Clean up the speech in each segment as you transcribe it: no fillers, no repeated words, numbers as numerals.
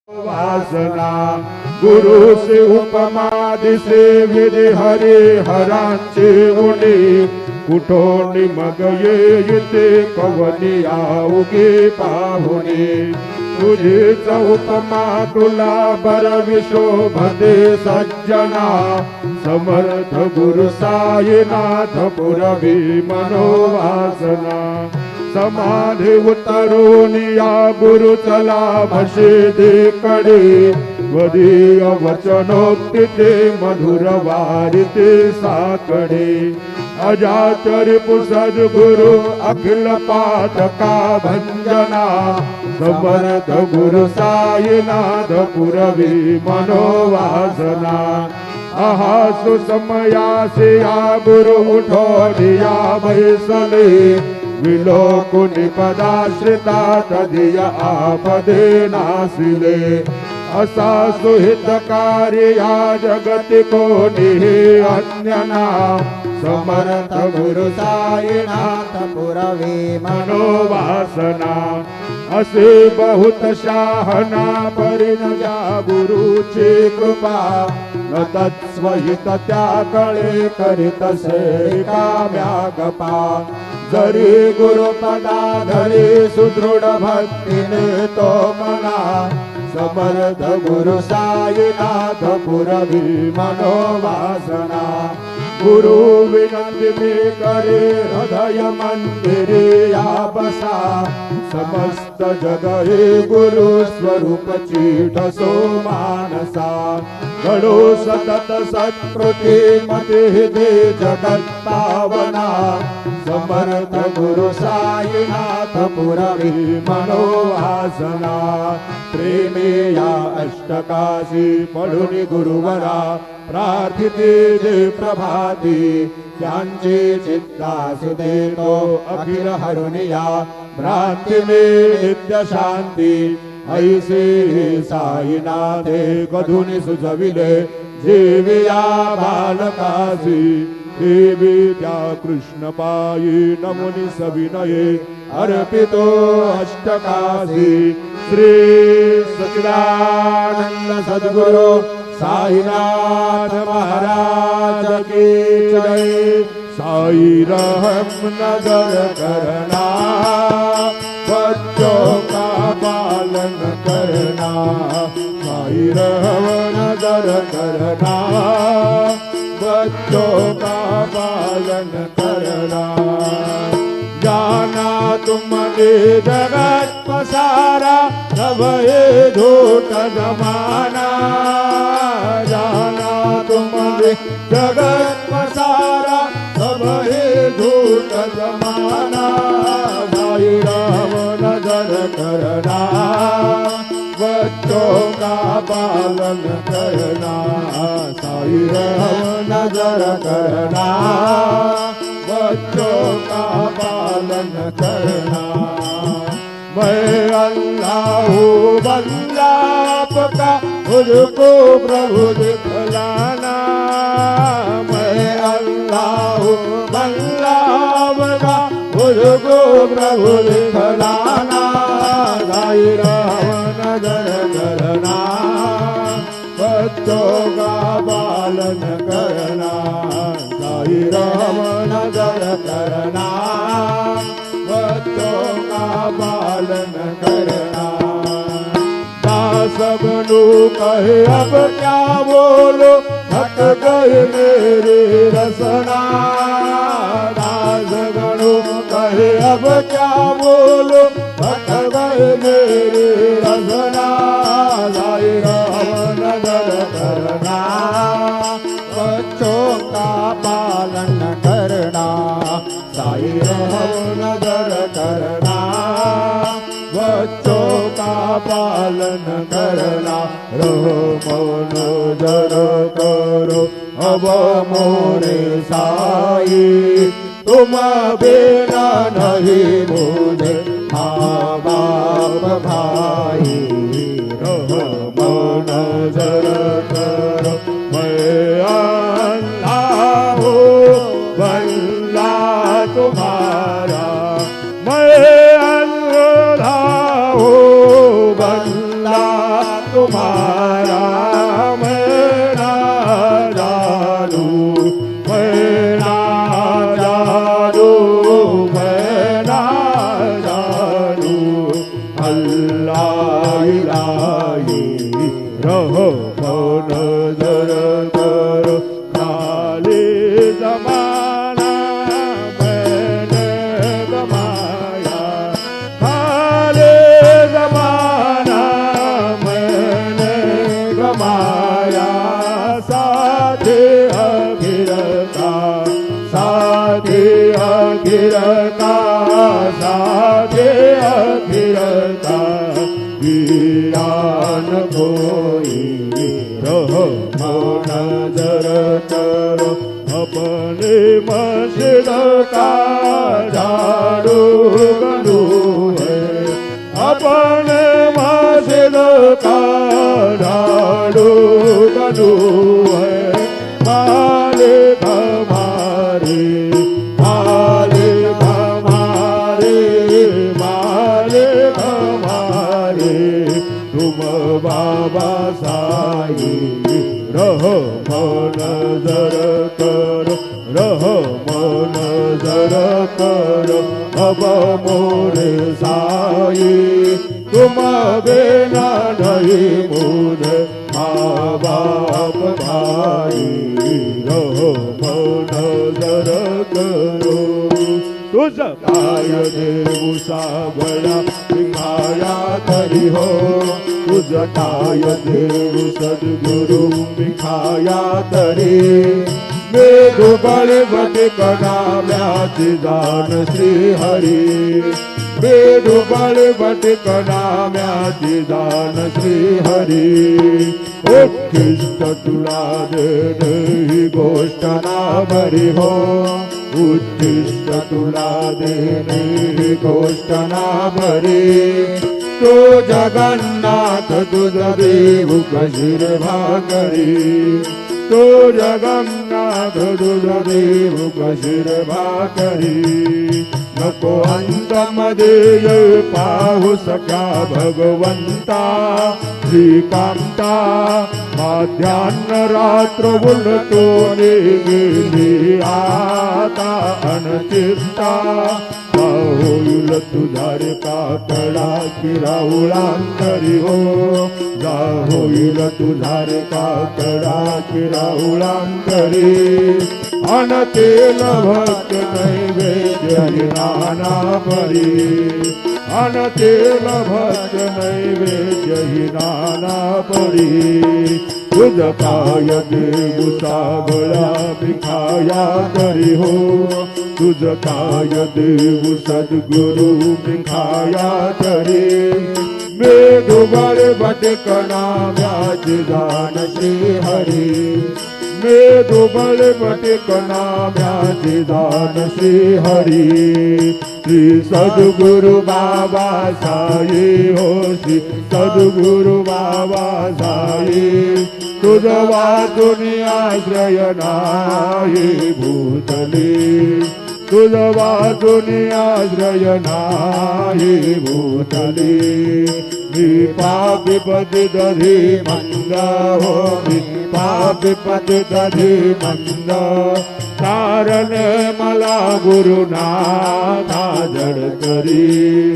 वासना गुरु से उपमा दिसे विधि हरे हरांचे उडे कुठोनी मग येते कवनी आऊगे पाहुणे तुझीच उपमा तुला बर विशोभते सज्जना समर्थ गुरु साईनाथ पुरवी मनोवासना समाधी उतरून या गुरु चला भसे कडे वदीय वचनोक्ती ते मधुर वारिते साकडे अजाचर पुसद गुरु अखिल पातका भंजना समर्थ गुरु साईनाथ पुरवी मनोवासना आहा सुसमयासे या गुरु उठो दिया बैसले विलोकुनि पदाश्रिता तदिय आपदे नासिले असा सुहितकारी या जगति कोणीही अन्यना समर्थ गुरु साईनाथ पुरवी मनोवासना असे बहुत शाहना परिणया गुरुची कृपा न तत्स्वहित त्याकडे करीतसे काम्या गपा जरी गुरुपदा धरी सुदृढ भक्तीने तो मना समर्थ गुरु साईनाथ पुरवी मनोवासना गुरु विनंती मी करे हृदय मंदिरी या बसा समस्त जग हे गुरु स्वरूप चीठ सो मानसा घडो सतत सत्कृती मते दे जगत पावना समर्थ गुरु साईनाथ पुरवी मनोवासना प्रेमे या अष्टकाशी पढुनी गुरुवरा प्रार्थिते जे प्रभाती त्यांचे चित्तासु देतो अखिल हरुनिया भ्रांती में नित्य शांती ऐसे साईनाथे कधुनी सुचविले जीविया बालकासी देवी त्या कृष्ण पायी नमुनि सविनये अर्पितो अष्टकाशी श्री सच्चिदानंद सद्गुरु साईनाथ महाराज की जय। साई रहम नजर करना बच्चों का पालन करना साई रहम नजर करना बच्चों का पालन करना जाना तुमने जगत पसारा सब ये झूठ जमाना जाना तुमने जगत पसारा सब ये झूठ जमाना साई राम नजर करना बच्चों का पालन करना साई राम नजर करना बच्चों का पालन करना मैं अल्लाह हूँ बंदा आपका मुझको प्रभु दिखलाना मैं अल्लाह हूँ बंदा आपका मुझको प्रभु दिखलाना साई राम नजर करना बच्चों का पालन करना साई राम नजर करना बच्चों का पालन करना दास बनु कहे अब क्या बोलो थक गए मेरे रसना दास बनु कहे अब क्या बोलो थक गए मेरे रसना साई राम नजर करना बच्चों का पालन करना साई राम नजर करना बच्चों का पालन करना रहो मौनो जरो करो अब मोरे साई तुम बिना नहीं मुझे माँ बाप भाई रहो मौनो जरो करो मैं अल्लाह हूँ बल्ला तुम्हारा मैं अल्लाह हूँ बल्ला तुम्हारा मैं ना जानूं, मैं ना जानूं, मैं ना जानूं। अल्लाह इलाही रहो नजर करो, खाली ज़माना मैंने गमाया, खाली ज़माना मैंने गमाया। साथी अगिरता, साथी अगिरता, साथी अगिरता, वीरान कोई रहो नजर करो। अपने मस्जिद का झाड़ू गंदू है, अपने मस्जिद का झाड़ू गंदू है। मालिक हमारे, मालिक हमारे, मालिक हमारे, तुम बाबा साई रहो नजर करो, रहो नजर करो। अब मोरे साई तुम बिना नहीं मुझे माँ बाप भाई, रहो नजर करो। तुझ काय देव साबळा भिखाया तरी हो, तुझ काय देव सद्गुरु भिखाया तरी। मेघबळ भटकना म्याची जाण श्री हरी, मेघबळ भटकना म्याची जाण श्री हरी। उच्छिष्ट तुला देणे ही गोष्ट ना बरी हो, उच्छिष्ट तुला देणे ही गोष्ट ना बरी। तो जगन्नाथ तुझ देव कशीर भाकरी, तो जगन्नाथ तुझ देव कशीर भाकरी। नको अंतमध्ये पाहू सख्या भगवंता श्रीकांता, माध्यान्ह रात्र उलटो गेली आता अनचिंता। होईल तुझा रे काकडा किराउळांतरी हो, जा होईल तुझा रे काकडा किराउळांतरी। अन तेल भक्त नैवेद्य नाना परी, अन तेल भक्त नैवेद्य नाना परी। तुझ काय देव साबळा भिखाया तरी हो, तुझ काय देव सद्गुरु भिखाया तरी। मेघबळ भटकना म्याची जाण श्री हरी, मेघबळ भटकना म्याची जाण श्री हरी। श्री सद्गुरु बाबा साई हो, श्री सद्गुरु बाबा साई। तुझ वाचून आश्रय नाही भूतली, तुझ वाचून आश्रय नाही भूतली। मी पापी पतित धीमंद हो, मी पापी पतित धीमंद। तारणे मला गुरुनाथा जड करी,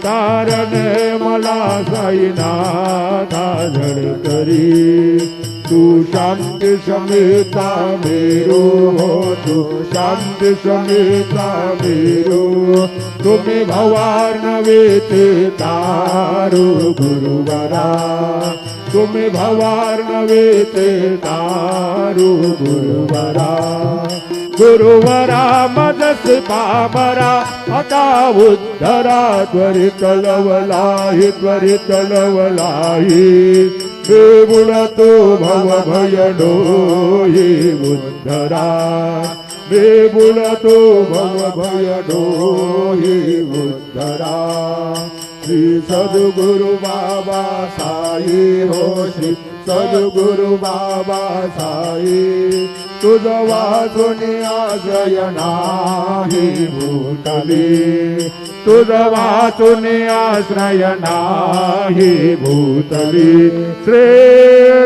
तारणे मला साईनाथा जड करी। तू शांती समेता मेरो हो, तू शांती समेता मेरो। तुम्ही भवार्णवेते तारू गुरुवरा, तुम्ही भवार्णवेते तारू गुरुवरा। गुरुवरा मजसी पामरा आता उद्धरा, त्वरित लवलाही त्वरित लवलाही। देऊळ तो भव भय डोही उद्धरा, देऊळ तो भव भय डोही उद्धरा। श्री सद्गुरु बाबा साई हो, श्री सद्गुरु बाबा साई। तुझ वाचून आश्रय नाही भूतली, तुझ वाचून आश्रय नाही भूतली श्री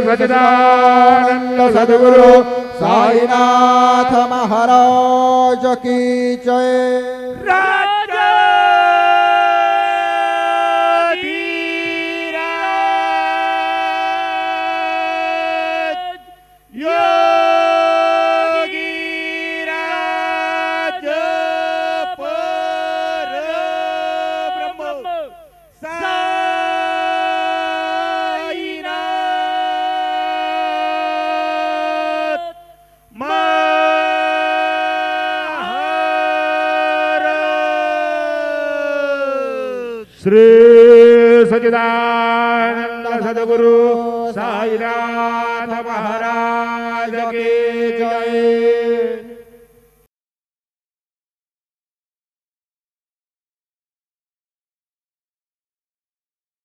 सच्चिदानंद सद्गुरु साईनाथ महाराज की जय। श्री सच्चिदानंद सद्गुरु साईनाथ महाराज की जय।